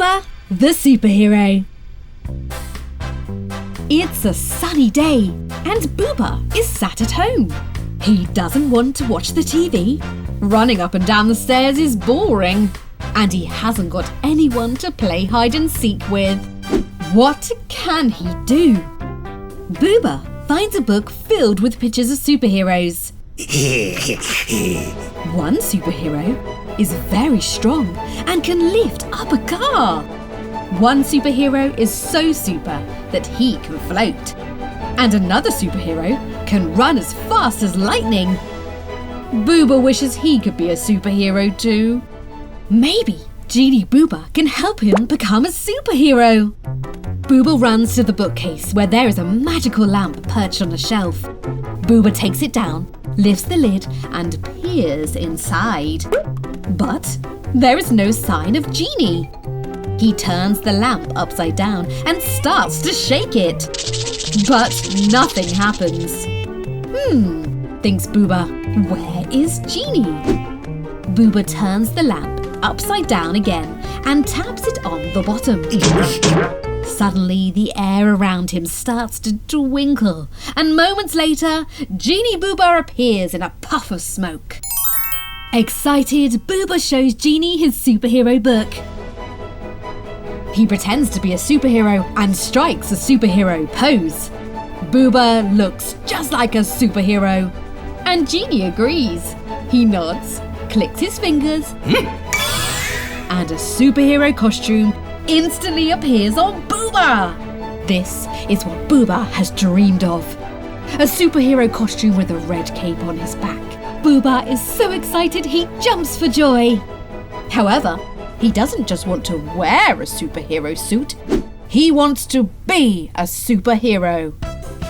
Booba the Superhero. It's a sunny day and Booba is sat at home. He doesn't want to watch the TV. Running up and down the stairs is boring. And he hasn't got anyone to play hide and seek with. What can he do? Booba finds a book filled with pictures of superheroes. One superhero is very strong and can lift up a car. One superhero is so super that he can float. And another superhero can run as fast as lightning. Booba wishes he could be a superhero too. Maybe Genie Booba can help him become a superhero. Booba runs to the bookcase where there is a magical lamp perched on a shelf. Booba takes it down, lifts the lid and peers inside. But there is no sign of Genie. He turns the lamp upside down and starts to shake it. But nothing happens. Thinks Booba, where is Genie? Booba turns the lamp upside down again and taps it on the bottom. Suddenly, the air around him starts to twinkle, and moments later, Genie Booba appears in a puff of smoke. Excited, Booba shows Genie his superhero book. He pretends to be a superhero and strikes a superhero pose. Booba looks just like a superhero, and Genie agrees. He nods, clicks his fingers, and a superhero costume instantly appears on Booba. This is what Booba has dreamed of. A superhero costume with a red cape on his back. Booba is so excited he jumps for joy. However, he doesn't just want to wear a superhero suit. He wants to be a superhero.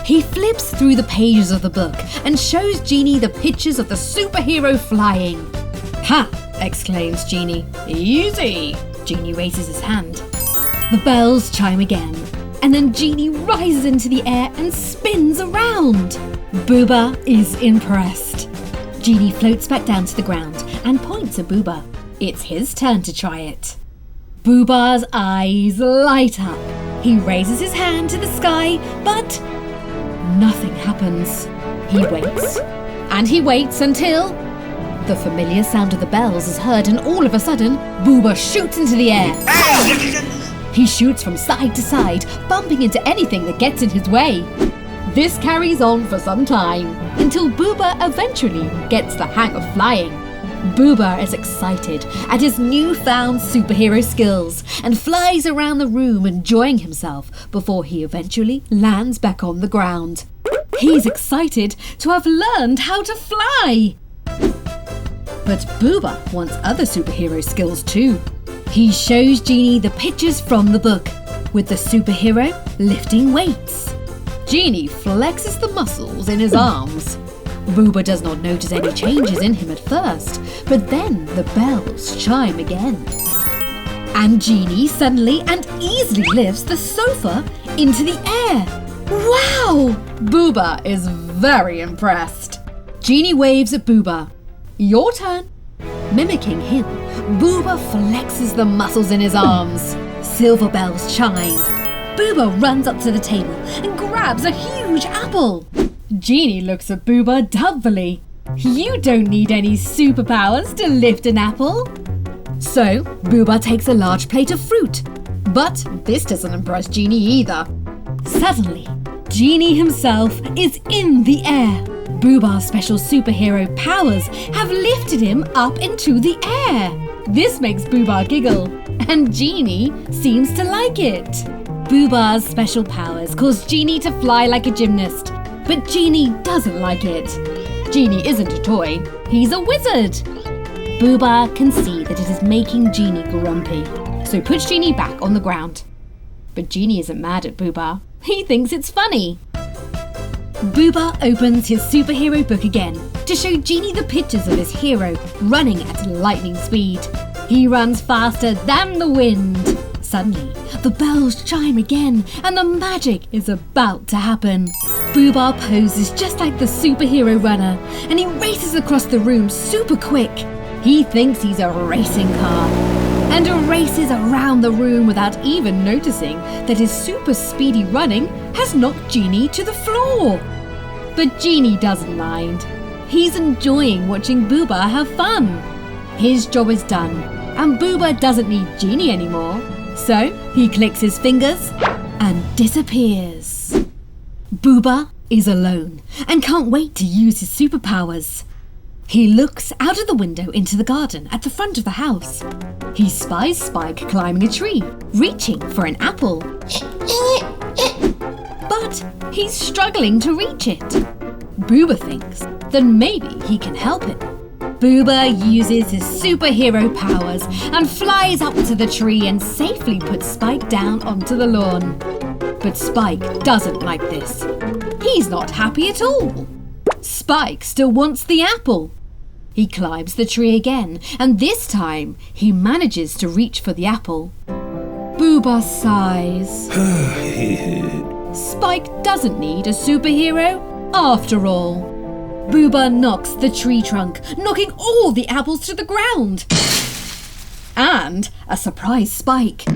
He flips through the pages of the book and shows Genie the pictures of the superhero flying. Ha! Exclaims Genie. Easy! Genie raises his hand. The bells chime again, and then Genie rises into the air and spins around. Booba is impressed. Genie floats back down to the ground and points at Booba. It's his turn to try it. Booba's eyes light up. He raises his hand to the sky, but nothing happens. He waits, and he waits until the familiar sound of the bells is heard, and all of a sudden, Booba shoots into the air. He shoots from side to side, bumping into anything that gets in his way. This carries on for some time, until Booba eventually gets the hang of flying. Booba is excited at his newfound superhero skills and flies around the room enjoying himself before he eventually lands back on the ground. He's excited to have learned how to fly. But Booba wants other superhero skills too. He shows Genie the pictures from the book, with the superhero lifting weights. Genie flexes the muscles in his arms. Booba does not notice any changes in him at first, but then the bells chime again. And Genie suddenly and easily lifts the sofa into the air. Wow! Booba is very impressed. Genie waves at Booba. Your turn. Mimicking him, Booba flexes the muscles in his arms. Silver bells chime. Booba runs up to the table and grabs a huge apple. Genie looks at Booba doubtfully. You don't need any superpowers to lift an apple. So, Booba takes a large plate of fruit. But this doesn't impress Genie either. Suddenly, Genie himself is in the air. Booba's special superhero powers have lifted him up into the air. This makes Booba giggle, and Genie seems to like it. Booba's special powers cause Genie to fly like a gymnast, but Genie doesn't like it. Genie isn't a toy, he's a wizard. Booba can see that it is making Genie grumpy, so puts Genie back on the ground. But Genie isn't mad at Booba, he thinks it's funny. Booba opens his superhero book again to show Genie the pictures of his hero running at lightning speed. He runs faster than the wind. Suddenly, the bells chime again and the magic is about to happen. Booba poses just like the superhero runner and he races across the room super quick. He thinks he's a racing car. and races around the room without even noticing that his super speedy running has knocked Genie to the floor. But Genie doesn't mind. He's enjoying watching Booba have fun. His job is done, and Booba doesn't need Genie anymore. So he clicks his fingers and disappears. Booba is alone and can't wait to use his superpowers. He looks out of the window into the garden at the front of the house. He spies Spike climbing a tree, reaching for an apple. But he's struggling to reach it. Booba thinks that maybe he can help him. Booba uses his superhero powers and flies up to the tree and safely puts Spike down onto the lawn. But Spike doesn't like this. He's not happy at all. Spike still wants the apple. He climbs the tree again, and this time he manages to reach for the apple. Booba Size. Spike doesn't need a superhero after all. Booba knocks the tree trunk, knocking all the apples to the ground. And a surprise Spike.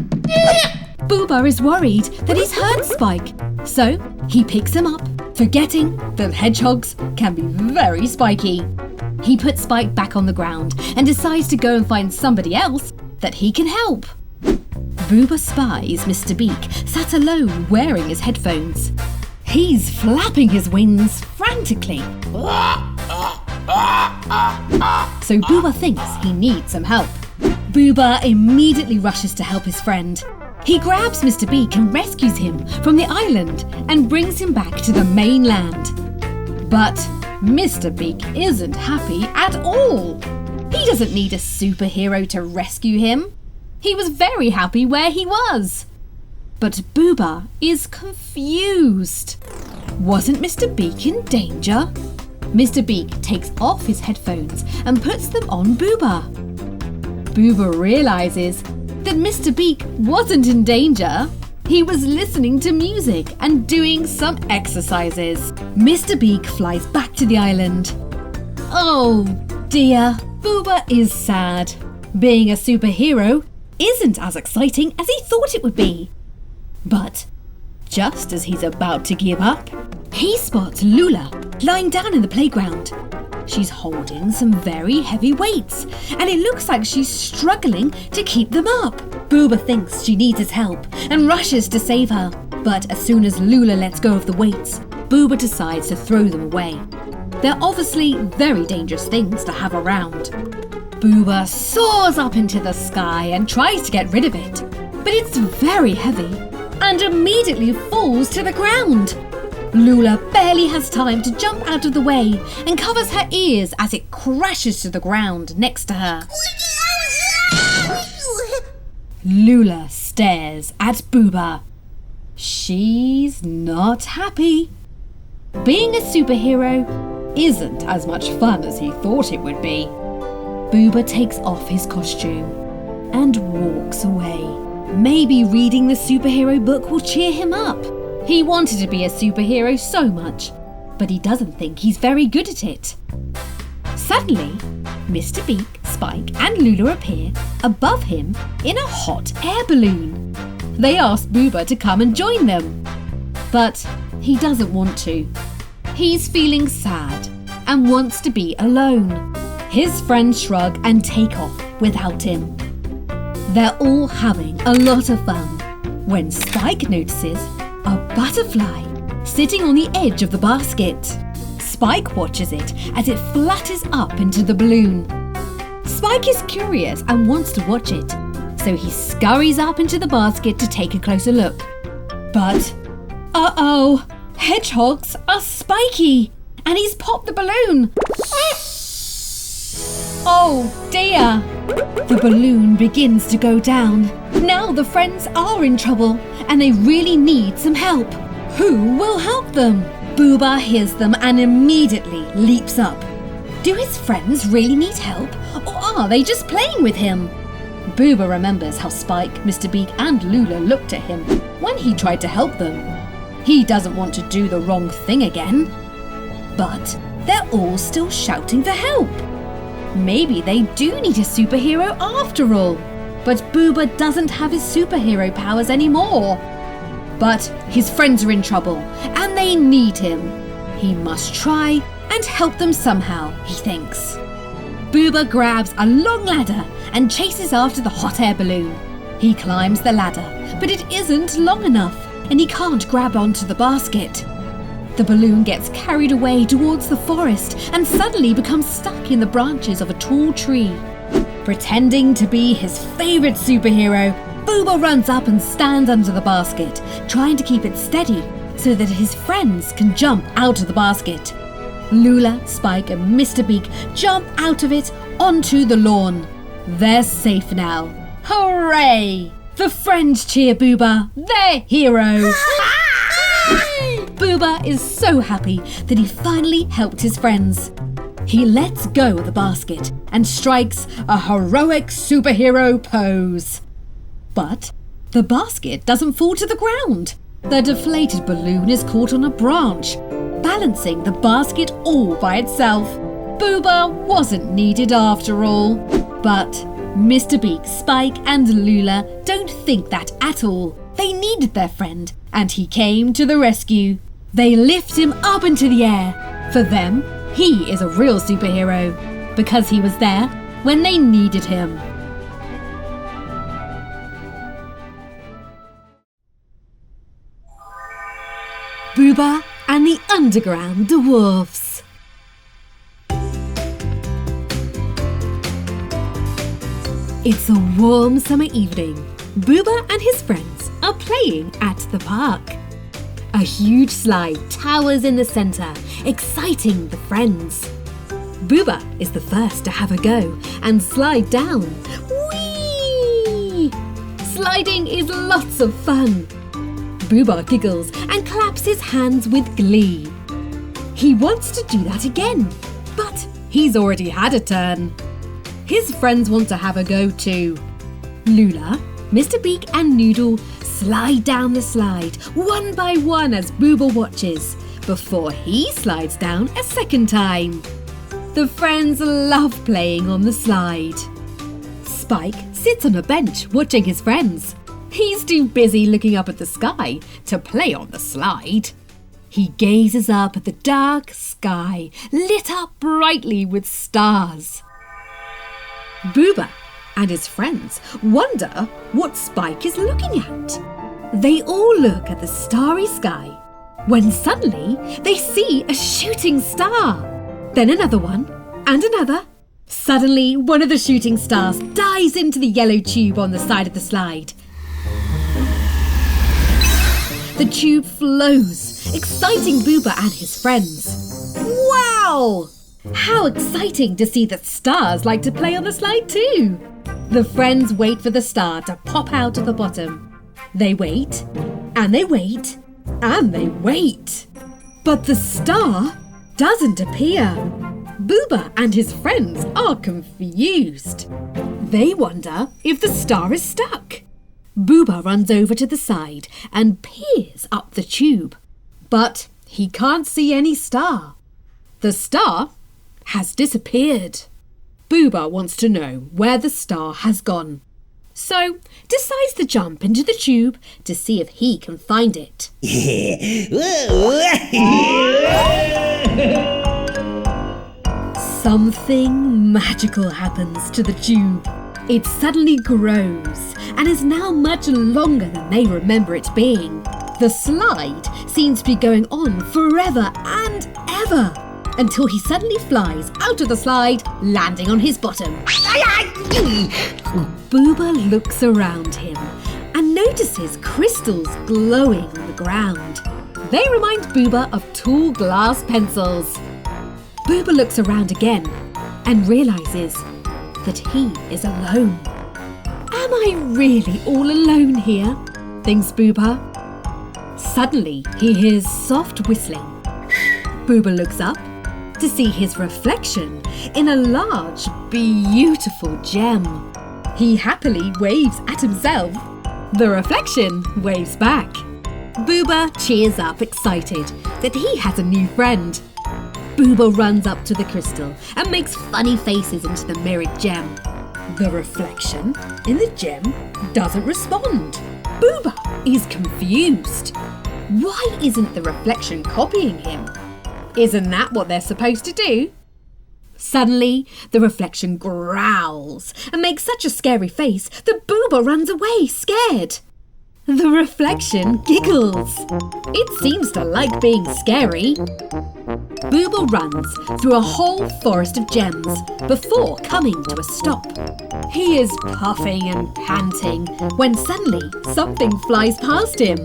Booba is worried that he's hurt Spike, so he picks him up, forgetting that hedgehogs can be very spiky. He puts Spike back on the ground and decides to go and find somebody else that he can help. Booba spies Mr. Beak sat alone wearing his headphones. He's flapping his wings frantically. So Booba thinks he needs some help. Booba immediately rushes to help his friend. He grabs Mr. Beak and rescues him from the island and brings him back to the mainland. But Mr. Beak isn't happy at all. He doesn't need a superhero to rescue him. He was very happy where he was. But Booba is confused. Wasn't Mr. Beak in danger? Mr. Beak takes off his headphones and puts them on Booba. Booba realizes that Mr. Beak wasn't in danger. He was listening to music and doing some exercises. Mr. Beak flies back to the island. Oh dear, Booba is sad. Being a superhero isn't as exciting as he thought it would be. But just as he's about to give up, he spots Lula lying down in the playground. She's holding some very heavy weights, and it looks like she's struggling to keep them up. Booba thinks she needs his help and rushes to save her. But as soon as Lula lets go of the weights, Booba decides to throw them away. They're obviously very dangerous things to have around. Booba soars up into the sky and tries to get rid of it, but it's very heavy and immediately falls to the ground. Lula barely has time to jump out of the way and covers her ears as it crashes to the ground next to her. Lula stares at Booba. She's not happy. Being a superhero isn't as much fun as he thought it would be. Booba takes off his costume and walks away. Maybe reading the superhero book will cheer him up. He wanted to be a superhero so much, but he doesn't think he's very good at it. Suddenly, Mr. Beak, Spike and Lula appear above him in a hot air balloon. They ask Booba to come and join them, but he doesn't want to. He's feeling sad and wants to be alone. His friends shrug and take off without him. They're all having a lot of fun when Spike notices a butterfly sitting on the edge of the basket. Spike watches it as it flutters up into the balloon. Spike is curious and wants to watch it, so he scurries up into the basket to take a closer look. But, uh-oh, hedgehogs are spiky, and he's popped the balloon. Oh dear! The balloon begins to go down. Now the friends are in trouble and they really need some help. Who will help them? Booba hears them and immediately leaps up. Do his friends really need help, or are they just playing with him? Booba remembers how Spike, Mr. Beak and Lula looked at him when he tried to help them. He doesn't want to do the wrong thing again. But they're all still shouting for help. Maybe they do need a superhero after all. But Booba doesn't have his superhero powers anymore. But his friends are in trouble and they need him. He must try and help them somehow, he thinks. Booba grabs a long ladder and chases after the hot air balloon. He climbs the ladder, but it isn't long enough and he can't grab onto the basket. The balloon gets carried away towards the forest and suddenly becomes stuck in the branches of a tall tree. Pretending to be his favourite superhero, Booba runs up and stands under the basket, trying to keep it steady so that his friends can jump out of the basket. Lula, Spike and Mr. Beak jump out of it onto the lawn. They're safe now. Hooray! The friends cheer Booba, their hero. Booba is so happy that he finally helped his friends. He lets go of the basket and strikes a heroic superhero pose. But the basket doesn't fall to the ground. The deflated balloon is caught on a branch, balancing the basket all by itself. Booba wasn't needed after all. But Mr. Beak, Spike and Lula don't think that at all. They needed their friend and he came to the rescue. They lift him up into the air. For them, he is a real superhero because he was there when they needed him. Booba and the Underground Dwarfs. It's a warm summer evening. Booba and his friends are playing at the park. A huge slide towers in the centre, exciting the friends. Booba is the first to have a go and slide down. Whee! Sliding is lots of fun. Booba giggles and claps his hands with glee. He wants to do that again, but he's already had a turn. His friends want to have a go too. Lula, Mr. Beak and Noodle slide down the slide one by one as Booba watches before he slides down a second time. The friends love playing on the slide. Spike sits on a bench watching his friends. He's too busy looking up at the sky to play on the slide. He gazes up at the dark sky, lit up brightly with stars. Booba and his friends wonder what Spike is looking at. They all look at the starry sky when suddenly they see a shooting star. Then another one and another. Suddenly, one of the shooting stars dives into the yellow tube on the side of the slide. The tube flows, exciting Booba and his friends. Wow! How exciting to see that stars like to play on the slide too. The friends wait for the star to pop out of the bottom. They wait, and they wait, and they wait. But the star doesn't appear. Booba and his friends are confused. They wonder if the star is stuck. Booba runs over to the side and peers up the tube. But he can't see any star. The star has disappeared. Booba wants to know where the star has gone, so decides to jump into the tube to see if he can find it. Something magical happens to the tube. It suddenly grows and is now much longer than they remember it being. The slide seems to be going on forever and ever, until he suddenly flies out of the slide, landing on his bottom. Booba looks around him and notices crystals glowing on the ground. They remind Booba of tall glass pencils. Booba looks around again and realises that he is alone. Am I really all alone here? Thinks Booba. Suddenly, he hears soft whistling. Booba looks up to see his reflection in a large, beautiful gem. He happily waves at himself. The reflection waves back. Booba cheers up, excited that he has a new friend. Booba runs up to the crystal and makes funny faces into the mirrored gem. The reflection in the gem doesn't respond. Booba is confused. Why isn't the reflection copying him? Isn't that what they're supposed to do? Suddenly, the reflection growls and makes such a scary face that Booba runs away, scared. The reflection giggles. It seems to like being scary. Booba runs through a whole forest of gems before coming to a stop. He is puffing and panting when suddenly something flies past him.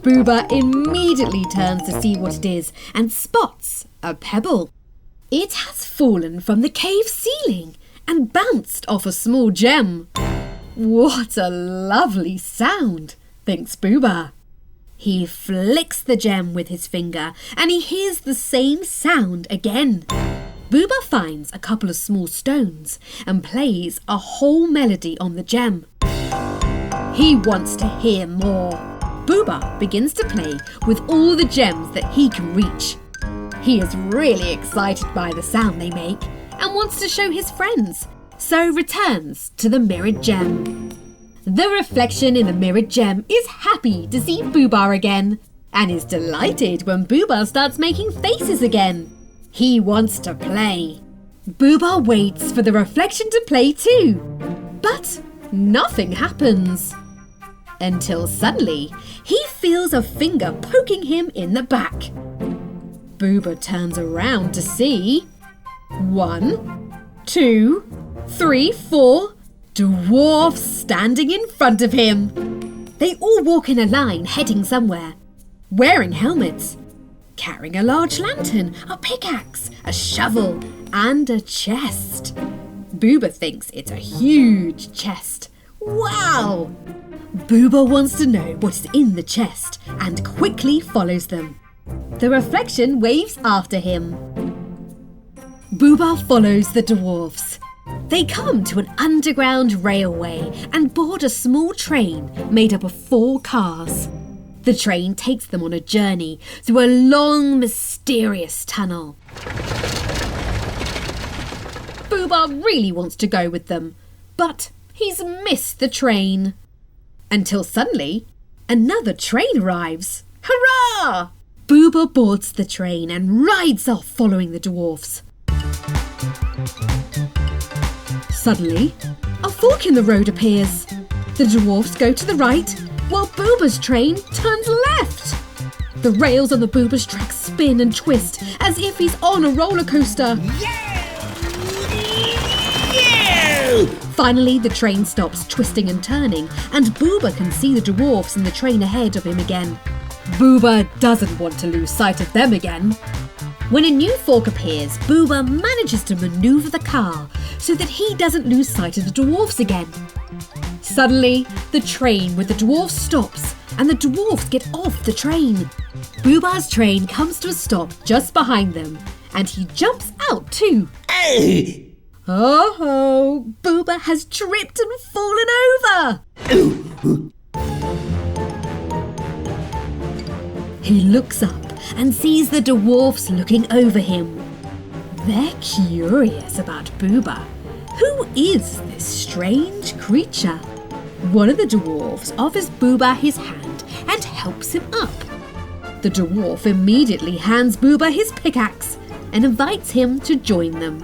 Booba immediately turns to see what it is and spots a pebble. It has fallen from the cave ceiling and bounced off a small gem. What a lovely sound, thinks Booba. He flicks the gem with his finger and he hears the same sound again. Booba finds a couple of small stones and plays a whole melody on the gem. He wants to hear more. Booba begins to play with all the gems that he can reach. He is really excited by the sound they make and wants to show his friends, so returns to the mirrored gem. The reflection in the mirrored gem is happy to see Booba again and is delighted when Booba starts making faces again. He wants to play. Booba waits for the reflection to play too, but nothing happens. Until suddenly, he feels a finger poking him in the back. Booba turns around to see 1, 2, 3, 4 dwarfs standing in front of him. They all walk in a line heading somewhere, wearing helmets, carrying a large lantern, a pickaxe, a shovel and a chest. Booba thinks it's a huge chest. Wow! Booba wants to know what is in the chest and quickly follows them. The reflection waves after him. Booba follows the dwarfs. They come to an underground railway and board a small train made up of 4 cars. The train takes them on a journey through a long, mysterious tunnel. Booba really wants to go with them, but he's missed the train. Until suddenly, another train arrives. Hurrah! Booba boards the train and rides off following the dwarfs. Suddenly, a fork in the road appears. The dwarfs go to the right, while Booba's train turns left. The rails on the Booba's track spin and twist as if he's on a roller coaster. Finally, the train stops twisting and turning, and Booba can see the dwarfs in the train ahead of him again. Booba doesn't want to lose sight of them again. When a new fork appears, Booba manages to maneuver the car so that he doesn't lose sight of the dwarfs again. Suddenly, the train with the dwarfs stops and the dwarfs get off the train. Booba's train comes to a stop just behind them and he jumps out too. Oh, Booba has tripped and fallen over. He looks up and sees the dwarfs looking over him. They're curious about Booba. Who is this strange creature? One of the dwarfs offers Booba his hand and helps him up. The dwarf immediately hands Booba his pickaxe and invites him to join them.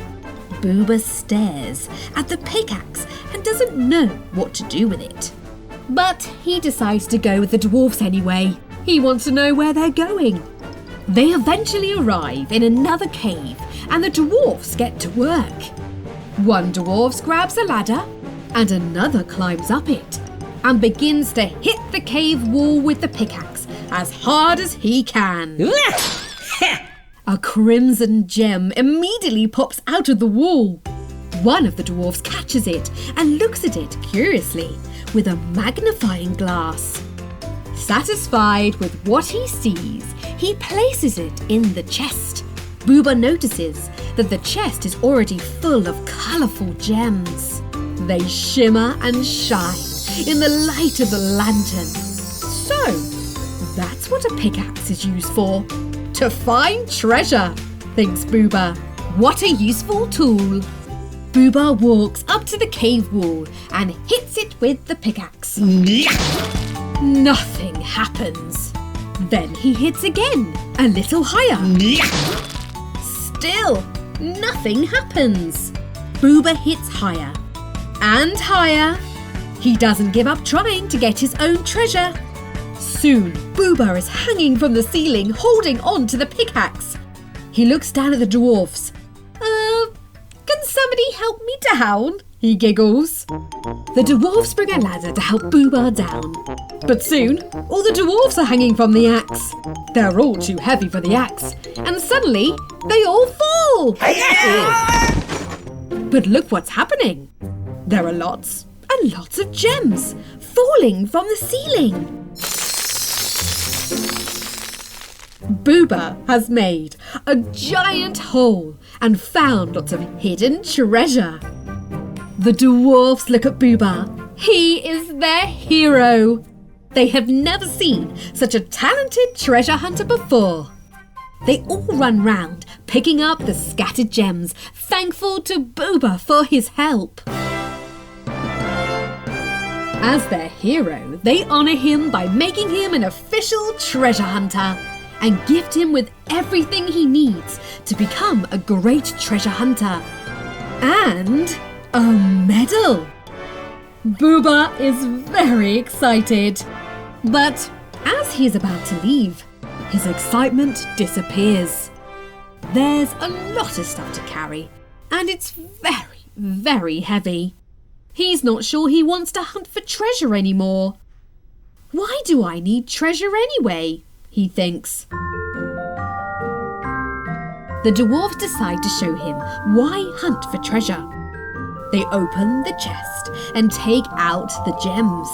Booba stares at the pickaxe and doesn't know what to do with it. But he decides to go with the dwarfs anyway. He wants to know where they're going. They eventually arrive in another cave and the dwarfs get to work. One dwarf grabs a ladder and another climbs up it and begins to hit the cave wall with the pickaxe as hard as he can. A crimson gem immediately pops out of the wall. One of the dwarfs catches it and looks at it curiously with a magnifying glass. Satisfied with what he sees, he places it in the chest. Booba notices that the chest is already full of colourful gems. They shimmer and shine in the light of the lantern. So, that's what a pickaxe is used for. To find treasure, thinks Booba. What a useful tool. Booba walks up to the cave wall and hits it with the pickaxe. Nothing happens. Then he hits again, a little higher. Still, nothing happens. Booba hits higher and higher. He doesn't give up trying to get his own treasure. Soon, Booba is hanging from the ceiling, holding on to the pickaxe. He looks down at the dwarfs. Can somebody help me down? He giggles. The dwarfs bring a ladder to help Booba down. But soon, all the dwarfs are hanging from the axe. They're all too heavy for the axe, and suddenly, they all fall! But look what's happening. There are lots and lots of gems falling from the ceiling. Booba has made a giant hole and found lots of hidden treasure. The dwarfs look at Booba. He is their hero. They have never seen such a talented treasure hunter before. They all run round, picking up the scattered gems, thankful to Booba for his help. As their hero, they honour him by making him an official treasure hunter and gift him with everything he needs to become a great treasure hunter. And a medal! Booba is very excited. But as he is about to leave, his excitement disappears. There's a lot of stuff to carry, and it's very, very heavy. He's not sure he wants to hunt for treasure anymore. Why do I need treasure anyway? He thinks. The dwarves decide to show him why hunt for treasure. They open the chest and take out the gems.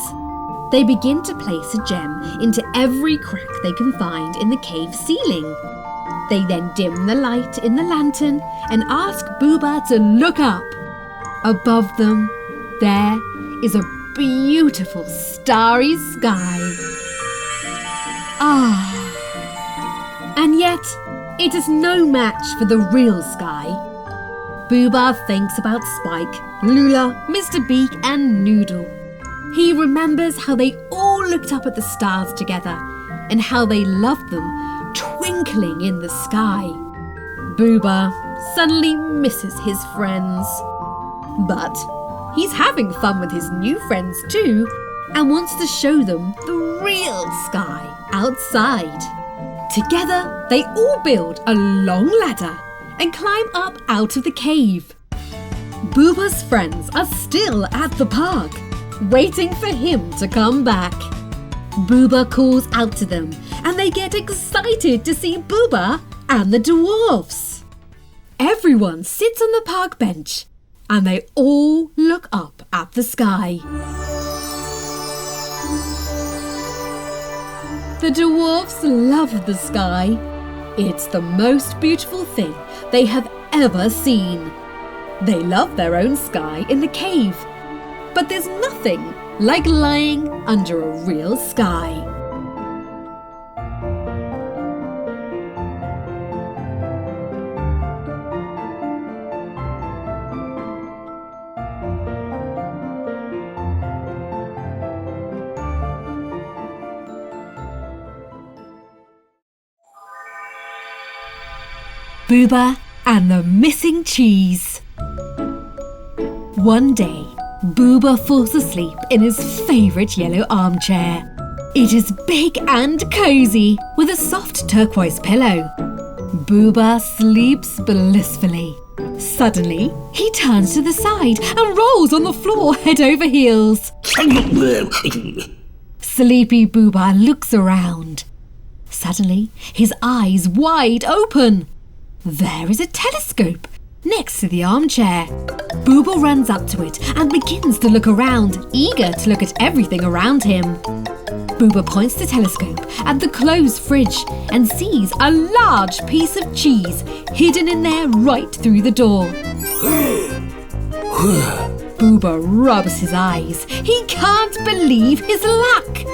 They begin to place a gem into every crack they can find in the cave ceiling. They then dim the light in the lantern and ask Booba to look up. Above them, there is a beautiful starry sky. And yet, it is no match for the real sky. Booba thinks about Spike, Lula, Mr. Beak and Noodle. He remembers how they all looked up at the stars together and how they loved them twinkling in the sky. Booba suddenly misses his friends. But he's having fun with his new friends too and wants to show them the real sky outside. Together, they all build a long ladder and climb up out of the cave. Booba's friends are still at the park, waiting for him to come back. Booba calls out to them and they get excited to see Booba and the dwarfs. Everyone sits on the park bench and they all look up at the sky. The dwarfs love the sky. It's the most beautiful thing they have ever seen. They love their own sky in the cave. But there's nothing like lying under a real sky. Booba and the missing cheese. One day, Booba falls asleep in his favourite yellow armchair. It is big and cosy with a soft turquoise pillow. Booba sleeps blissfully. Suddenly, he turns to the side and rolls on the floor head over heels. Sleepy Booba looks around. Suddenly, his eyes wide open. There is a telescope next to the armchair. Booba runs up to it and begins to look around, eager to look at everything around him. Booba points the telescope at the closed fridge and sees a large piece of cheese hidden in there right through the door. Booba rubs his eyes. He can't believe his luck.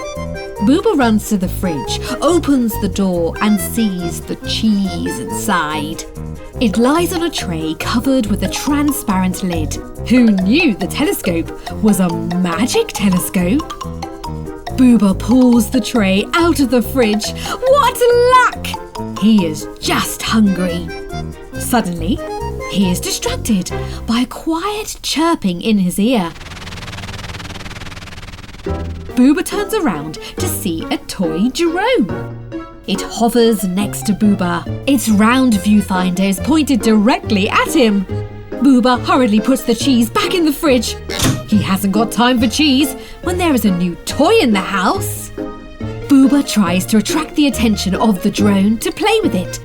Booba runs to the fridge, opens the door and sees the cheese inside. It lies on a tray covered with a transparent lid. Who knew the telescope was a magic telescope? Booba pulls the tray out of the fridge. What luck! He is just hungry. Suddenly, he is distracted by a quiet chirping in his ear. Booba turns around to see a toy drone. It hovers next to Booba. Its round viewfinder is pointed directly at him. Booba hurriedly puts the cheese back in the fridge. He hasn't got time for cheese when there is a new toy in the house. Booba tries to attract the attention of the drone to play with it,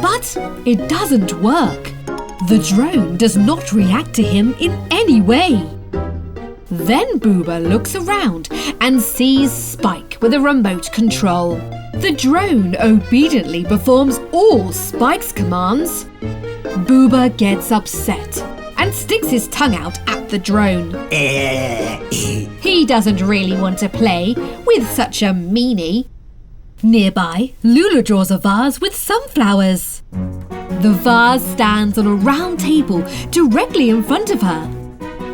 but it doesn't work. The drone does not react to him in any way. Then Booba looks around and sees Spike with a remote control. The drone obediently performs all Spike's commands. Booba gets upset and sticks his tongue out at the drone. He doesn't really want to play with such a meanie. Nearby, Lula draws a vase with sunflowers. The vase stands on a round table directly in front of her.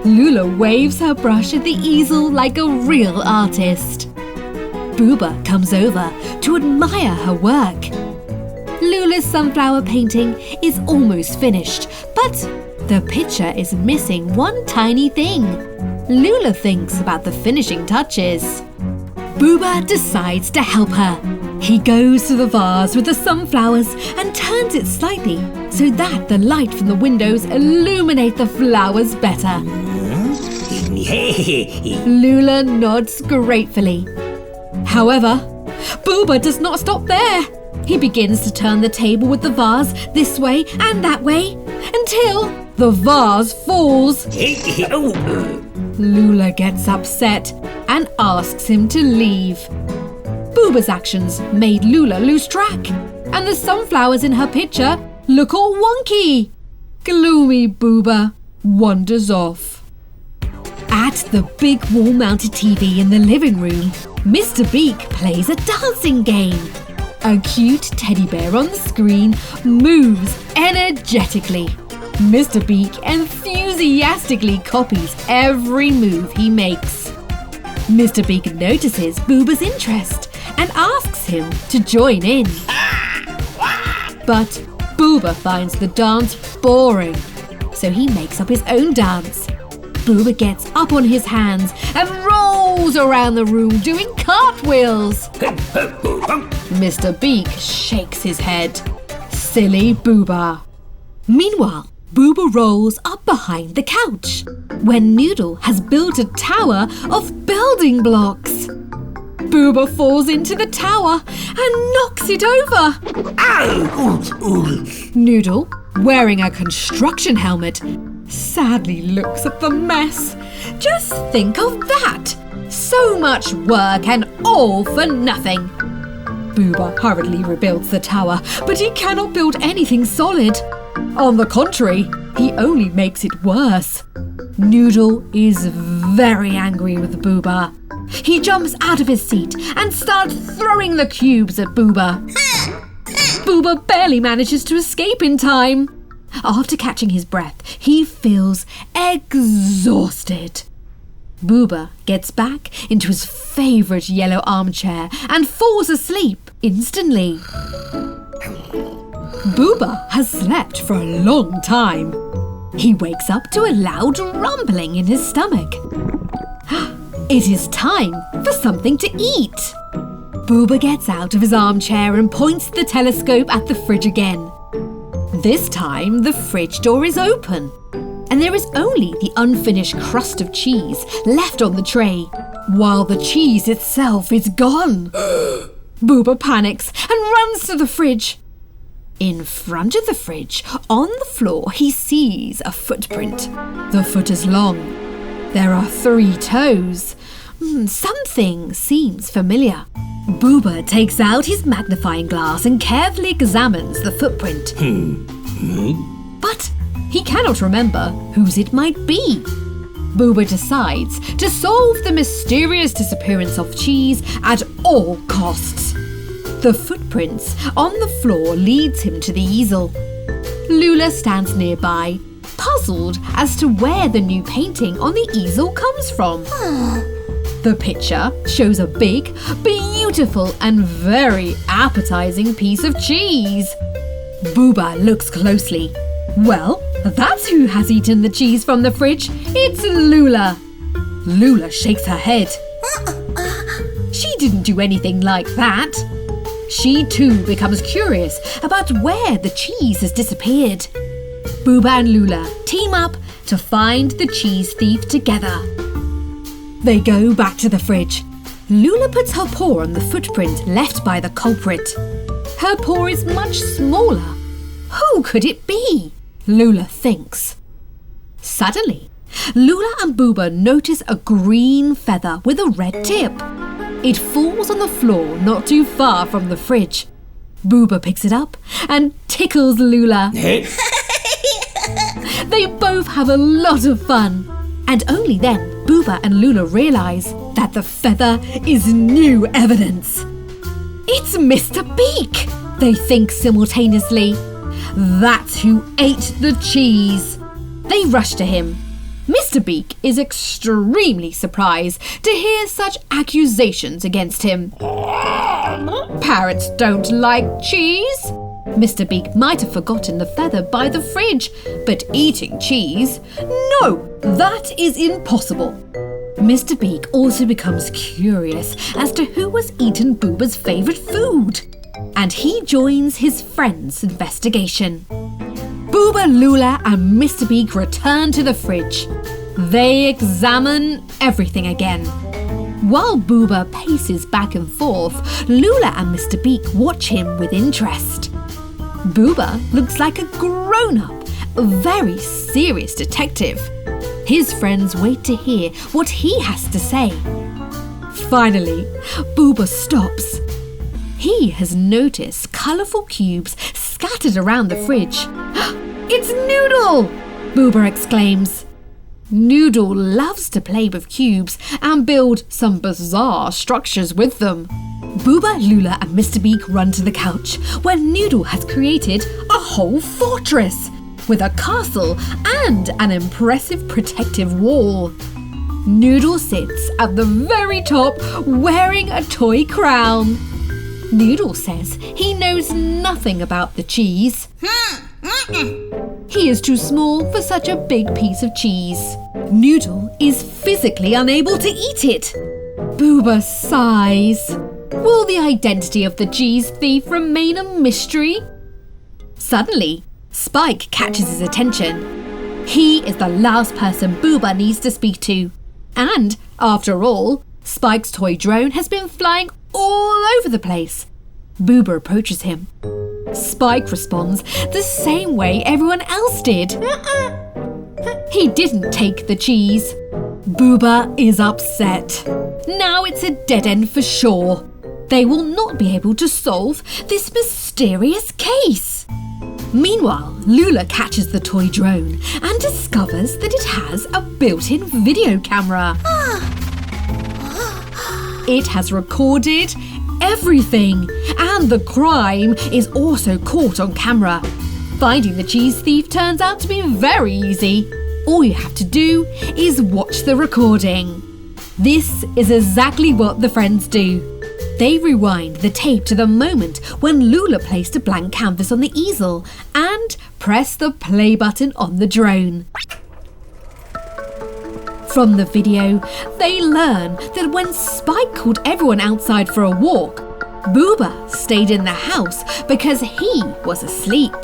Lula waves her brush at the easel like a real artist. Booba comes over to admire her work. Lula's sunflower painting is almost finished, but the picture is missing one tiny thing. Lula thinks about the finishing touches. Booba decides to help her. He goes to the vase with the sunflowers and turns it slightly so that the light from the windows illuminate the flowers better. Lula nods gratefully. However, Booba does not stop there. He begins to turn the table with the vase this way and that way until the vase falls. Lula gets upset and asks him to leave. Booba's actions made Lula lose track, and the sunflowers in her picture look all wonky. Gloomy Booba wanders off. At the big wall-mounted TV in the living room, Mr. Beak plays a dancing game. A cute teddy bear on the screen moves energetically. Mr. Beak enthusiastically copies every move he makes. Mr. Beak notices Booba's interest and asks him to join in. But Booba finds the dance boring, so he makes up his own dance. Booba gets up on his hands and rolls around the room doing cartwheels. Mr. Beak shakes his head. Silly Booba. Meanwhile, Booba rolls up behind the couch when Noodle has built a tower of building blocks. Booba falls into the tower and knocks it over. Noodle, wearing a construction helmet, sadly looks at the mess. Just think of that! So much work and all for nothing. Booba hurriedly rebuilds the tower, but he cannot build anything solid. On the contrary, he only makes it worse. Noodle is very angry with Booba. He jumps out of his seat and starts throwing the cubes at Booba. Booba barely manages to escape in time. After catching his breath, he feels exhausted. Booba gets back into his favourite yellow armchair and falls asleep instantly. Booba has slept for a long time. He wakes up to a loud rumbling in his stomach. It is time for something to eat. Booba gets out of his armchair and points the telescope at the fridge again. This time, the fridge door is open, and there is only the unfinished crust of cheese left on the tray, while the cheese itself is gone. Booba panics and runs to the fridge. In front of the fridge, on the floor, he sees a footprint. The foot is long. There are 3 toes. Something seems familiar. Booba takes out his magnifying glass and carefully examines the footprint. But he cannot remember whose it might be. Booba decides to solve the mysterious disappearance of cheese at all costs. The footprints on the floor leads him to the easel. Lula stands nearby, puzzled as to where the new painting on the easel comes from. The picture shows a big, beautiful and very appetizing piece of cheese. Booba looks closely. Well, that's who has eaten the cheese from the fridge. It's Lula. Lula shakes her head. She didn't do anything like that. She too becomes curious about where the cheese has disappeared. Booba and Lula team up to find the cheese thief together. They go back to the fridge. Lula puts her paw on the footprint left by the culprit. Her paw is much smaller. Who could it be? Lula thinks. Suddenly, Lula and Booba notice a green feather with a red tip. It falls on the floor not too far from the fridge. Booba picks it up and tickles Lula. They both have a lot of fun. And only then Booba and Lula realise that the feather is new evidence. It's Mr. Beak, they think simultaneously. That's who ate the cheese. They rush to him. Mr. Beak is extremely surprised to hear such accusations against him. Parrots don't like cheese. Mr. Beak might have forgotten the feather by the fridge, but eating cheese? No, that is impossible. Mr. Beak also becomes curious as to who has eaten Booba's favourite food, and he joins his friend's investigation. Booba, Lula and Mr. Beak return to the fridge. They examine everything again. While Booba paces back and forth, Lula and Mr. Beak watch him with interest. Booba looks like a grown-up, very serious detective. His friends wait to hear what he has to say. Finally, Booba stops. He has noticed colourful cubes scattered around the fridge. It's Noodle! Booba exclaims. Noodle loves to play with cubes and build some bizarre structures with them. Booba, Lula and Mr. Beak run to the couch where Noodle has created a whole fortress with a castle and an impressive protective wall. Noodle sits at the very top wearing a toy crown. Noodle says he knows nothing about the cheese. He is too small for such a big piece of cheese. Noodle is physically unable to eat it. Booba sighs. Will the identity of the cheese thief remain a mystery? Suddenly, Spike catches his attention. He is the last person Booba needs to speak to. And, after all, Spike's toy drone has been flying all over the place. Booba approaches him. Spike responds the same way everyone else did. He didn't take the cheese. Booba is upset. Now it's a dead end for sure. They will not be able to solve this mysterious case. Meanwhile, Lula catches the toy drone and discovers that it has a built-in video camera. It has recorded everything, and the crime is also caught on camera. Finding the cheese thief turns out to be very easy. All you have to do is watch the recording. This is exactly what the friends do. They rewind the tape to the moment when Lula placed a blank canvas on the easel and press the play button on the drone. From the video, they learn that when Spike called everyone outside for a walk, Booba stayed in the house because he was asleep.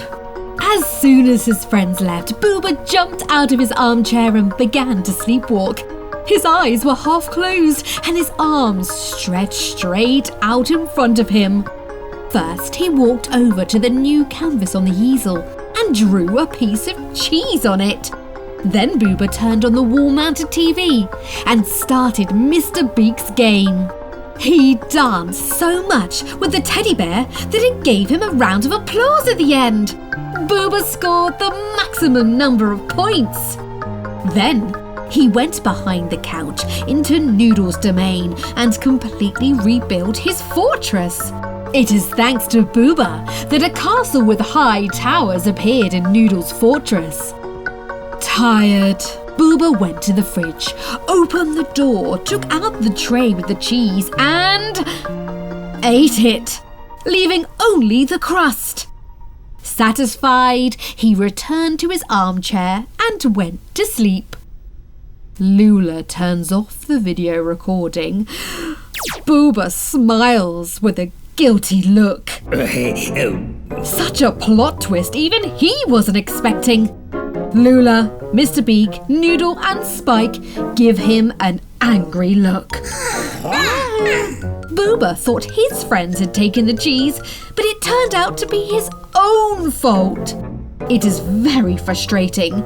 As soon as his friends left, Booba jumped out of his armchair and began to sleepwalk. His eyes were half closed and his arms stretched straight out in front of him. First, he walked over to the new canvas on the easel and drew a piece of cheese on it. Then Booba turned on the wall-mounted TV and started Mr. Beak's game. He danced so much with the teddy bear that it gave him a round of applause at the end. Booba scored the maximum number of points. Then he went behind the couch into Noodle's domain and completely rebuilt his fortress. It is thanks to Booba that a castle with high towers appeared in Noodle's fortress. Tired, Booba went to the fridge, opened the door, took out the tray with the cheese and ate it, leaving only the crust. Satisfied, he returned to his armchair and went to sleep. Lula turns off the video recording. Booba smiles with a guilty look. Such a plot twist even he wasn't expecting. Lula, Mr. Beak, Noodle and Spike give him an angry look. Booba thought his friends had taken the cheese, but it turned out to be his own fault. It is very frustrating.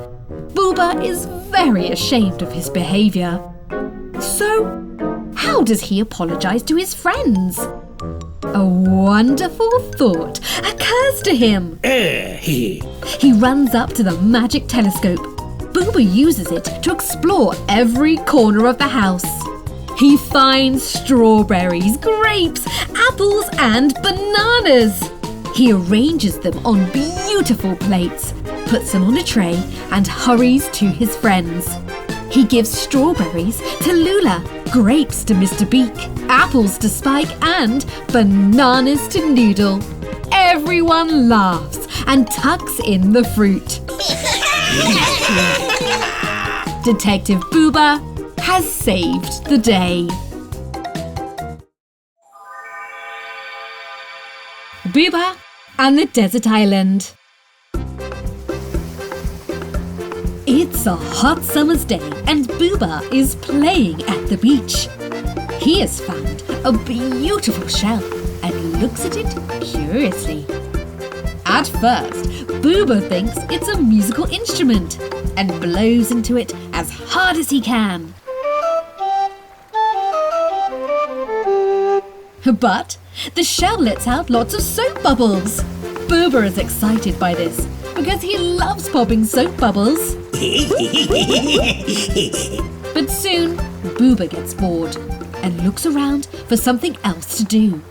Booba is very ashamed of his behaviour. So, how does he apologise to his friends? A wonderful thought occurs to him. He runs up to the magic telescope. Booba uses it to explore every corner of the house. He finds strawberries, grapes, apples and bananas. He arranges them on beautiful plates, puts them on a tray and hurries to his friends. He gives strawberries to Lula, grapes to Mr. Beak, apples to Spike and bananas to Noodle. Everyone laughs and tucks in the fruit. Detective Booba has saved the day. Booba and the Desert Island. It's a hot summer's day and Booba is playing at the beach. He has found a beautiful shell and looks at it curiously. At first, Booba thinks it's a musical instrument and blows into it as hard as he can. But the shell lets out lots of soap bubbles. Booba is excited by this because he loves popping soap bubbles. But soon, Booba gets bored and looks around for something else to do.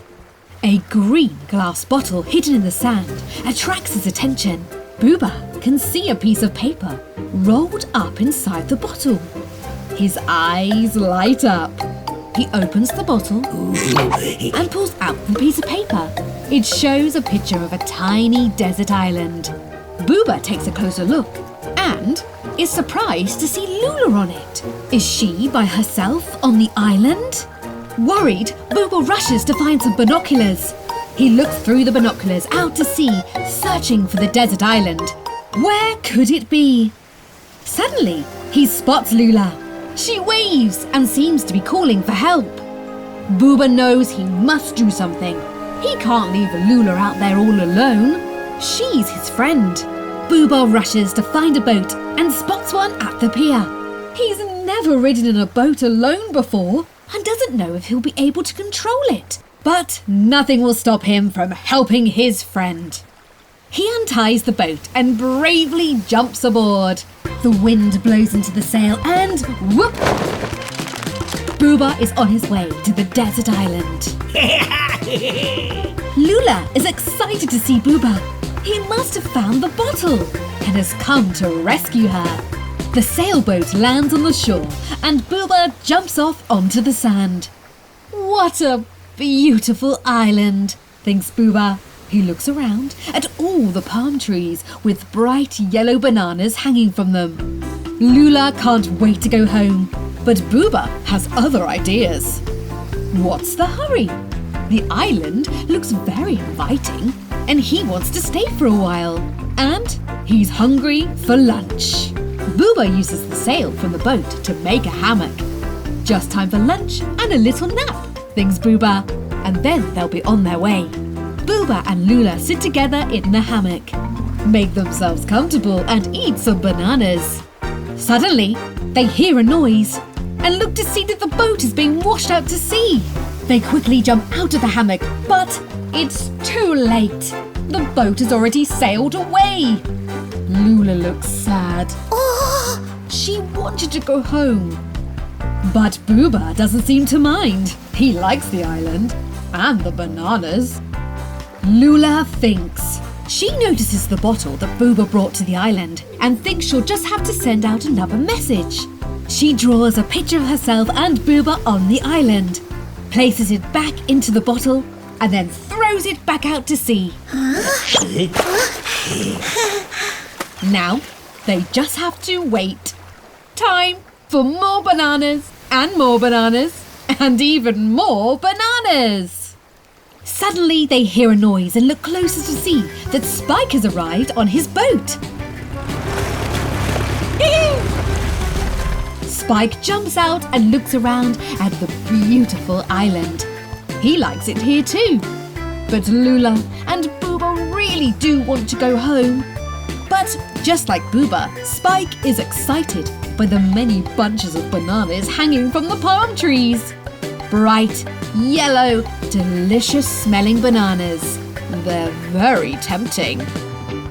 A green glass bottle hidden in the sand attracts his attention. Booba can see a piece of paper rolled up inside the bottle. His eyes light up. He opens the bottle and pulls out the piece of paper. It shows a picture of a tiny desert island. Booba takes a closer look and is surprised to see Lula on it. Is she by herself on the island? Worried, Booba rushes to find some binoculars. He looks through the binoculars out to sea, searching for the desert island. Where could it be? Suddenly, he spots Lula. She waves and seems to be calling for help. Booba knows he must do something. He can't leave Lula out there all alone. She's his friend. Booba rushes to find a boat and spots one at the pier. He's never ridden in a boat alone before and doesn't know if he'll be able to control it. But nothing will stop him from helping his friend. He unties the boat and bravely jumps aboard. The wind blows into the sail and whoop! Booba is on his way to the desert island. Lula is excited to see Booba. He must have found the bottle and has come to rescue her. The sailboat lands on the shore and Booba jumps off onto the sand. What a beautiful island, thinks Booba. He looks around at all the palm trees with bright yellow bananas hanging from them. Lula can't wait to go home, but Booba has other ideas. What's the hurry? The island looks very inviting and he wants to stay for a while. And he's hungry for lunch. Booba uses the sail from the boat to make a hammock. Just time for lunch and a little nap, thinks Booba, and then they'll be on their way. Booba and Lula sit together in the hammock, make themselves comfortable and eat some bananas. Suddenly, they hear a noise and look to see that the boat is being washed out to sea. They quickly jump out of the hammock, but it's too late. The boat has already sailed away. Lula looks sad. She wanted to go home. But Booba doesn't seem to mind. He likes the island and the bananas. Lula thinks. She notices the bottle that Booba brought to the island and thinks she'll just have to send out another message. She draws a picture of herself and Booba on the island, places it back into the bottle, and then throws it back out to sea. Now, they just have to wait. Time for more bananas, and even more bananas. Suddenly, they hear a noise and look closer to see that Spike has arrived on his boat. Spike jumps out and looks around at the beautiful island. He likes it here too. But Lula and Booba really do want to go home. But just like Booba, Spike is excited by the many bunches of bananas hanging from the palm trees. Bright, yellow, delicious-smelling bananas. They're very tempting.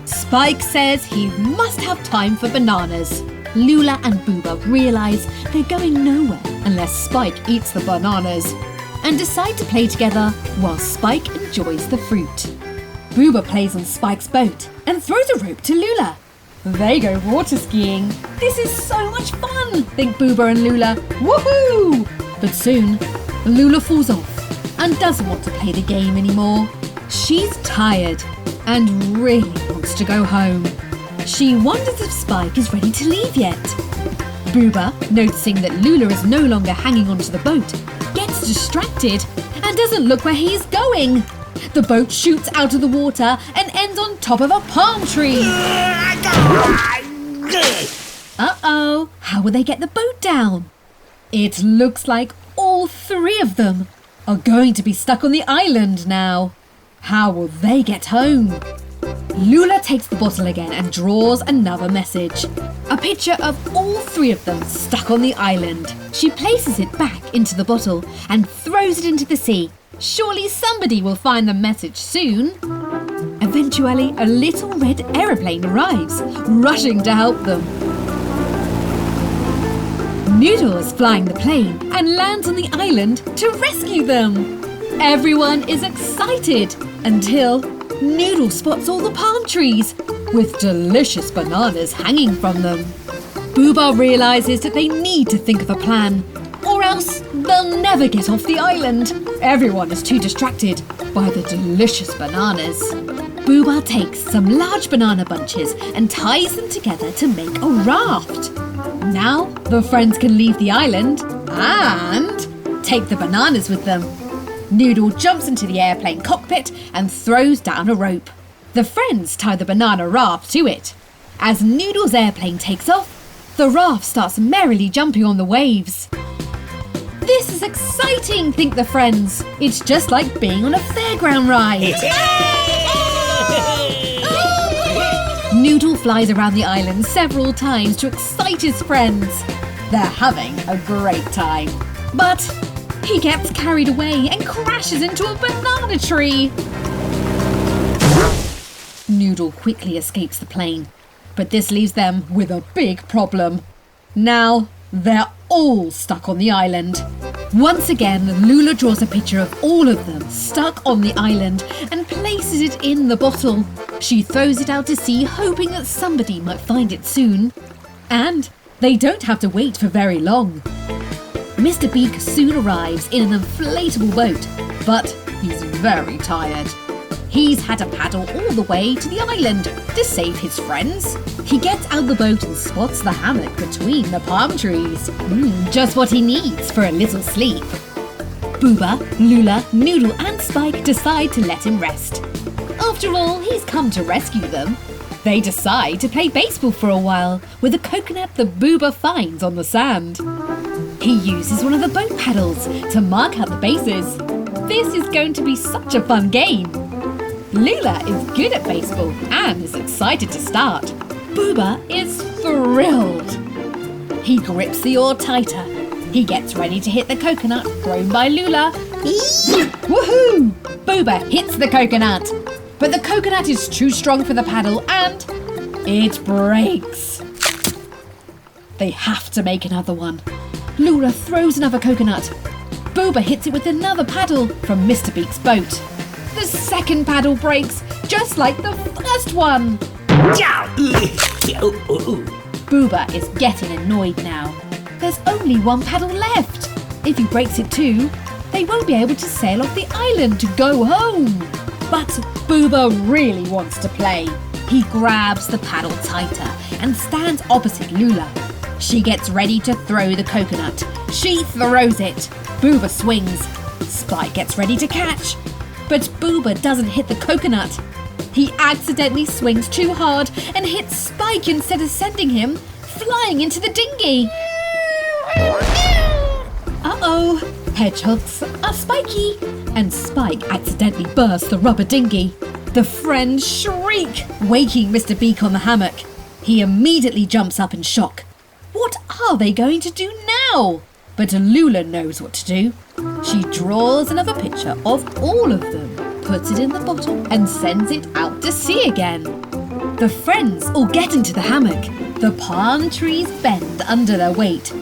Spike says he must have time for bananas. Lula and Booba realise they're going nowhere unless Spike eats the bananas and decide to play together while Spike enjoys the fruit. Booba plays on Spike's boat and throws a rope to Lula. They go water skiing. This is so much fun, think Booba and Lula. Woohoo! But soon, Lula falls off and doesn't want to play the game anymore. She's tired and really wants to go home. She wonders if Spike is ready to leave yet. Booba, noticing that Lula is no longer hanging onto the boat, gets distracted and doesn't look where he's going. The boat shoots out of the water and ends on top of a palm tree. Uh-oh, how will they get the boat down? It looks like all three of them are going to be stuck on the island now. How will they get home? Lula takes the bottle again and draws another message. A picture of all three of them stuck on the island. She places it back into the bottle and throws it into the sea. Surely somebody will find the message soon. Eventually, a little red aeroplane arrives, rushing to help them. Noodle is flying the plane and lands on the island to rescue them. Everyone is excited until Noodle spots all the palm trees with delicious bananas hanging from them. Booba realises that they need to think of a plan, or else they'll never get off the island. Everyone is too distracted by the delicious bananas. Booba takes some large banana bunches and ties them together to make a raft. Now the friends can leave the island and take the bananas with them. Noodle jumps into the airplane cockpit and throws down a rope. The friends tie the banana raft to it. As Noodle's airplane takes off, the raft starts merrily jumping on the waves. This is exciting, think the friends. It's just like being on a fairground ride. Noodle flies around the island several times to excite his friends. They're having a great time. But he gets carried away and crashes into a banana tree. Noodle quickly escapes the plane, but this leaves them with a big problem. Now they're all stuck on the island. Once again, Lula draws a picture of all of them stuck on the island and places it in the bottle. She throws it out to sea, hoping that somebody might find it soon. And they don't have to wait for very long. Mr. Beak soon arrives in an inflatable boat, but he's very tired. He's had to paddle all the way to the island to save his friends. He gets out the boat and spots the hammock between the palm trees. Just what he needs for a little sleep. Booba, Lula, Noodle and Spike decide to let him rest. After all, he's come to rescue them. They decide to play baseball for a while with a coconut that Booba finds on the sand. He uses one of the boat paddles to mark out the bases. This is going to be such a fun game. Lula is good at baseball and is excited to start. Booba is thrilled. He grips the oar tighter. He gets ready to hit the coconut thrown by Lula. Woohoo! Booba hits the coconut, but the coconut is too strong for the paddle and it breaks. They have to make another one. Lula throws another coconut. Booba hits it with another paddle from Mr. Beak's boat. The second paddle breaks, just like the first one. Booba is getting annoyed now. There's only one paddle left. If he breaks it too, they won't be able to sail off the island to go home. But Booba really wants to play. He grabs the paddle tighter and stands opposite Lula. She gets ready to throw the coconut. She throws it. Booba swings. Spike gets ready to catch. But Booba doesn't hit the coconut. He accidentally swings too hard and hits Spike instead of sending him flying into the dinghy. Uh-oh, hedgehogs are spiky, and Spike accidentally bursts the rubber dinghy. The friends shriek, waking Mr. Beak on the hammock. He immediately jumps up in shock. What are they going to do now? But Lula knows what to do. She draws another picture of all of them, puts it in the bottle and sends it out to sea again. The friends all get into the hammock. The palm trees bend under their weight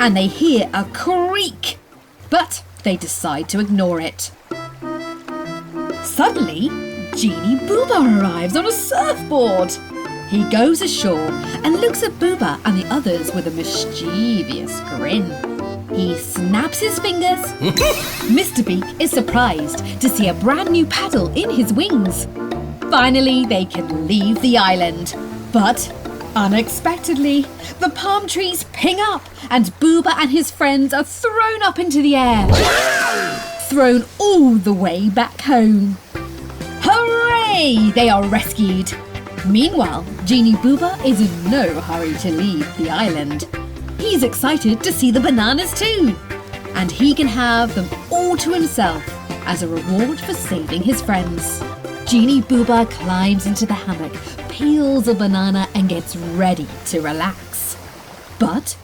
and they hear a creak, but they decide to ignore it. Suddenly, Genie Booba arrives on a surfboard. He goes ashore and looks at Booba and the others with a mischievous grin. He snaps his fingers. Mr. Beak is surprised to see a brand new paddle in his wings. Finally, they can leave the island. But unexpectedly, the palm trees ping up and Booba and his friends are thrown up into the air. Thrown all the way back home. Hooray! They are rescued. Meanwhile, Genie Booba is in no hurry to leave the island. He's excited to see the bananas too. And he can have them all to himself as a reward for saving his friends. Genie Booba climbs into the hammock, peels a banana and gets ready to relax. But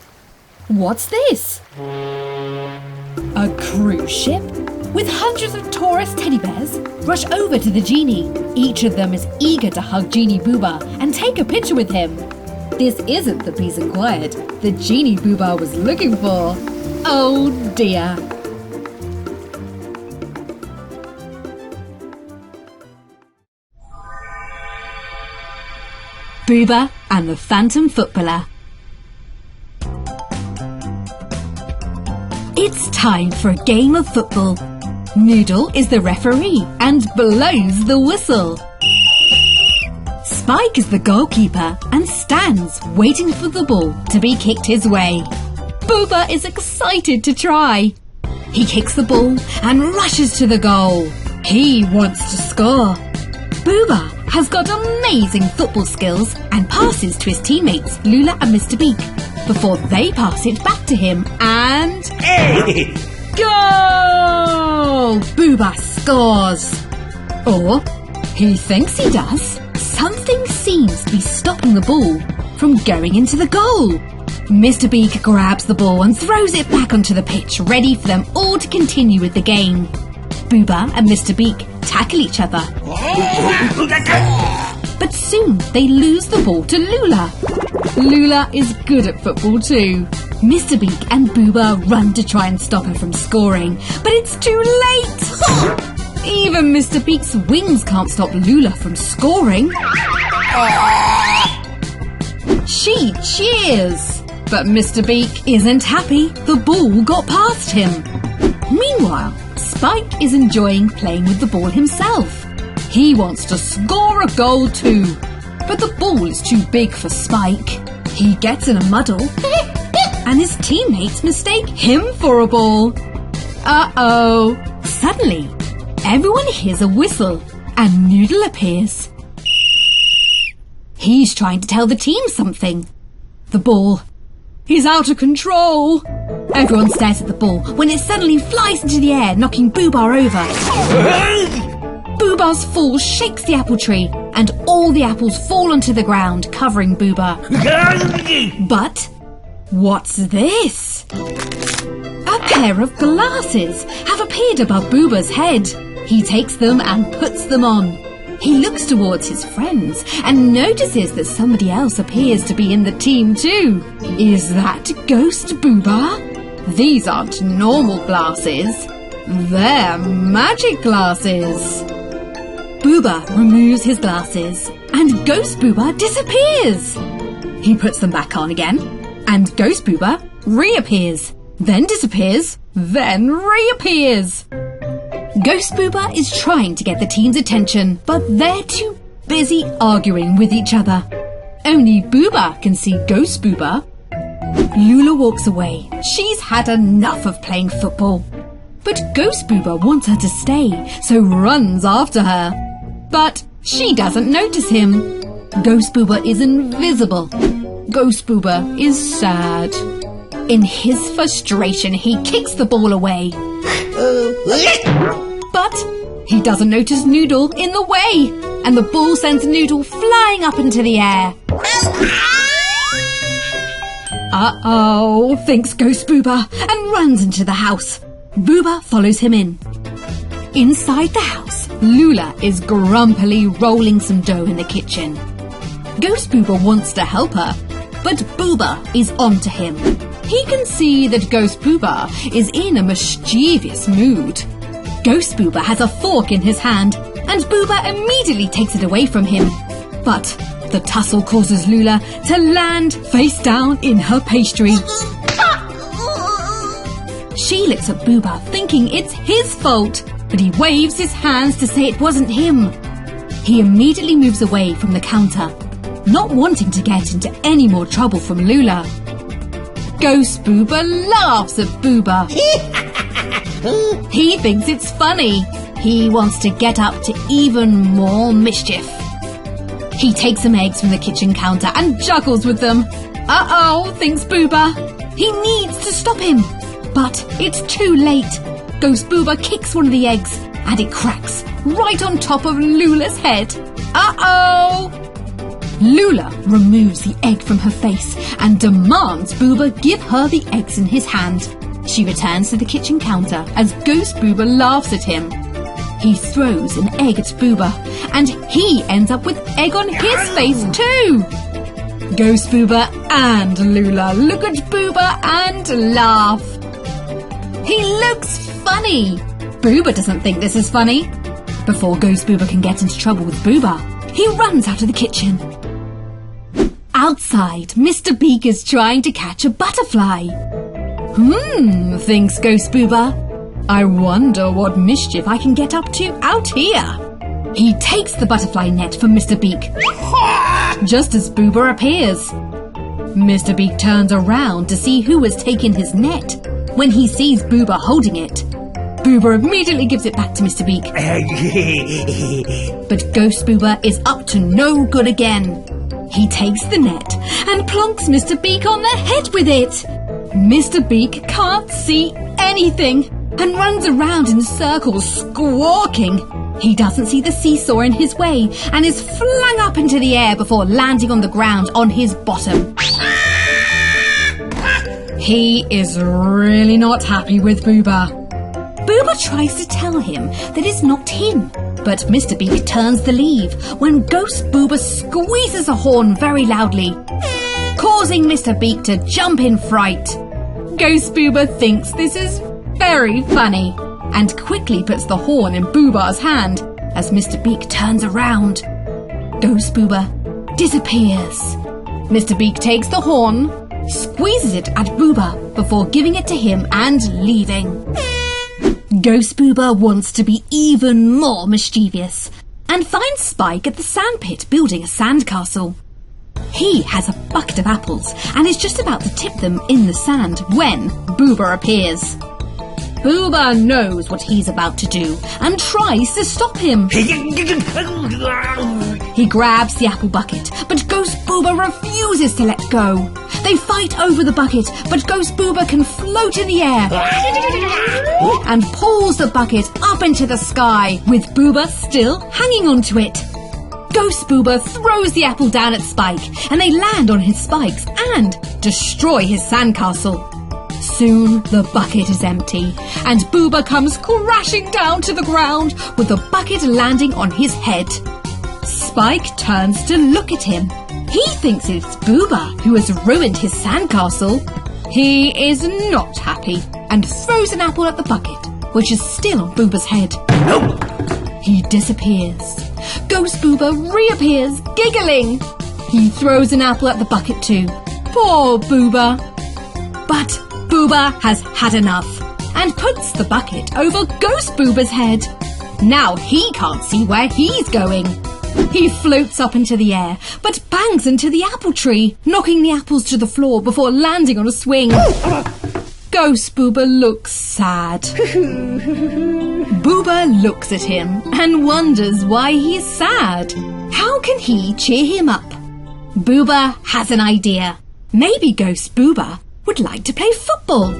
what's this? A cruise ship? With hundreds of tourist teddy bears rush over to the genie. Each of them is eager to hug Genie Booba and take a picture with him. This isn't the peace and quiet that Genie Booba was looking for. Oh dear. Booba and the Phantom Footballer. It's time for a game of football. Noodle is the referee and blows the whistle. Spike is the goalkeeper and stands waiting for the ball to be kicked his way. Booba is excited to try. He kicks the ball and rushes to the goal. He wants to score. Booba has got amazing football skills and passes to his teammates Lula and Mr. Beak before they pass it back to him and... Hey! Goal! Booba scores. Or he thinks he does. Something seems to be stopping the ball from going into the goal. Mr. Beak grabs the ball and throws it back onto the pitch, ready for them all to continue with the game. Booba and Mr. Beak tackle each other. But soon they lose the ball to Lula. Lula is good at football too. Mr. Beak and Booba run to try and stop him from scoring, but it's too late! Even Mr. Beak's wings can't stop Lula from scoring. She cheers, but Mr. Beak isn't happy. The ball got past him. Meanwhile, Spike is enjoying playing with the ball himself. He wants to score a goal too, but the ball is too big for Spike. He gets in a muddle, and his teammates mistake him for a ball. Uh-oh. Suddenly, everyone hears a whistle, and Noodle appears. He's trying to tell the team something. The ball is out of control. Everyone stares at the ball when it suddenly flies into the air, knocking Booba over. Booba's fall shakes the apple tree, and all the apples fall onto the ground, covering Booba. But what's this? A pair of glasses have appeared above Booba's head. He takes them and puts them on. He looks towards his friends and notices that somebody else appears to be in the team too. Is that Ghost Booba? These aren't normal glasses. They're magic glasses. Booba removes his glasses and Ghost Booba disappears. He puts them back on again and Ghost Booba reappears, then disappears, then reappears. Ghost Booba is trying to get the team's attention, but they're too busy arguing with each other. Only Booba can see Ghost Booba. Lula walks away. She's had enough of playing football. But Ghost Booba wants her to stay, so runs after her. But she doesn't notice him. Ghost Booba is invisible. Ghost Booba is sad. In his frustration, he kicks the ball away. But he doesn't notice Noodle in the way, and the ball sends Noodle flying up into the air. Uh-oh, thinks Ghost Booba, and runs into the house. Booba follows him in. Inside the house, Lula is grumpily rolling some dough in the kitchen. Ghost Booba wants to help her, but Booba is onto him. He can see that Ghost Booba is in a mischievous mood. Ghost Booba has a fork in his hand, and Booba immediately takes it away from him. But the tussle causes Lula to land face down in her pastry. She looks at Booba thinking it's his fault, but he waves his hands to say it wasn't him. He immediately moves away from the counter, not wanting to get into any more trouble from Lula. Ghost Booba laughs at Booba. He thinks it's funny. He wants to get up to even more mischief. He takes some eggs from the kitchen counter and juggles with them. Uh-oh, thinks Booba. He needs to stop him. But it's too late. Ghost Booba kicks one of the eggs and it cracks right on top of Lula's head. Uh-oh! Lula removes the egg from her face and demands Booba give her the eggs in his hand. She returns to the kitchen counter as Ghost Booba laughs at him. He throws an egg at Booba and he ends up with egg on his face too. Ghost Booba and Lula look at Booba and laugh. He looks funny. Booba doesn't think this is funny. Before Ghost Booba can get into trouble with Booba, he runs out of the kitchen. Outside, Mr. Beak is trying to catch a butterfly. Thinks Ghost Booba. I wonder what mischief I can get up to out here. He takes the butterfly net from Mr. Beak, just as Booba appears. Mr. Beak turns around to see who has taken his net. When he sees Booba holding it, Booba immediately gives it back to Mr. Beak. But Ghost Booba is up to no good again. He takes the net and plonks Mr. Beak on the head with it. Mr. Beak can't see anything and runs around in circles squawking. He doesn't see the seesaw in his way and is flung up into the air before landing on the ground on his bottom. He is really not happy with Booba. Booba tries to tell him that it's not him, but Mr. Beak turns the leaf when Ghost Booba squeezes a horn very loudly, causing Mr. Beak to jump in fright. Ghost Booba thinks this is very funny and quickly puts the horn in Booba's hand as Mr. Beak turns around. Ghost Booba disappears. Mr. Beak takes the horn, squeezes it at Booba before giving it to him and leaving. Ghost Booba wants to be even more mischievous and finds Spike at the sandpit building a sandcastle. He has a bucket of apples and is just about to tip them in the sand when Booba appears. Booba knows what he's about to do and tries to stop him. He grabs the apple bucket, but Ghost Booba refuses to let go. They fight over the bucket, but Ghost Booba can float in the air and pulls the bucket up into the sky, with Booba still hanging onto it. Ghost Booba throws the apple down at Spike, and they land on his spikes and destroy his sandcastle. Soon the bucket is empty, and Booba comes crashing down to the ground with the bucket landing on his head. Spike turns to look at him. He thinks it's Booba who has ruined his sandcastle. He is not happy and throws an apple at the bucket, which is still on Booba's head. he disappears. Ghost Booba reappears, giggling. He throws an apple at the bucket too. Poor Booba. But Booba has had enough and puts the bucket over Ghost Booba's head. Now he can't see where he's going. He floats up into the air, but bangs into the apple tree, knocking the apples to the floor before landing on a swing. Ghost Booba looks sad. Booba looks at him and wonders why he's sad. How can he cheer him up? Booba has an idea. Maybe Ghost Booba would like to play football.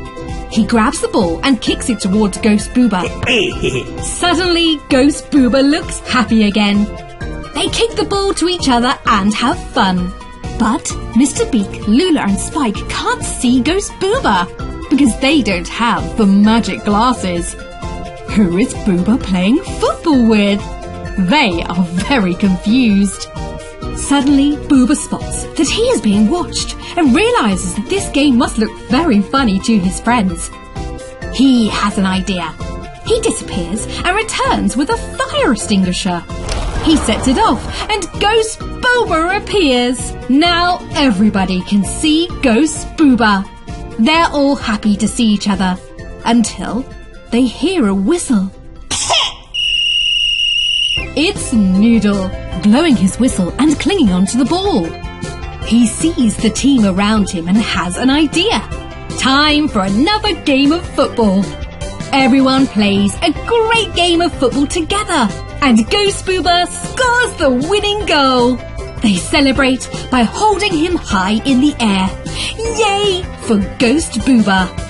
He grabs the ball and kicks it towards Ghost Booba. Suddenly, Ghost Booba looks happy again. They kick the ball to each other and have fun. But Mr. Beak, Lula and Spike can't see Ghost Booba because they don't have the magic glasses. Who is Booba playing football with? They are very confused. Suddenly, Booba spots that he is being watched and realises that this game must look very funny to his friends. He has an idea. He disappears and returns with a fire extinguisher. He sets it off and Ghost Booba appears. Now everybody can see Ghost Booba. They're all happy to see each other until they hear a whistle. It's Noodle, blowing his whistle and clinging onto the ball. He sees the team around him and has an idea. Time for another game of football. Everyone plays a great game of football together, and Ghost Booba scores the winning goal. They celebrate by holding him high in the air. Yay for Ghost Booba!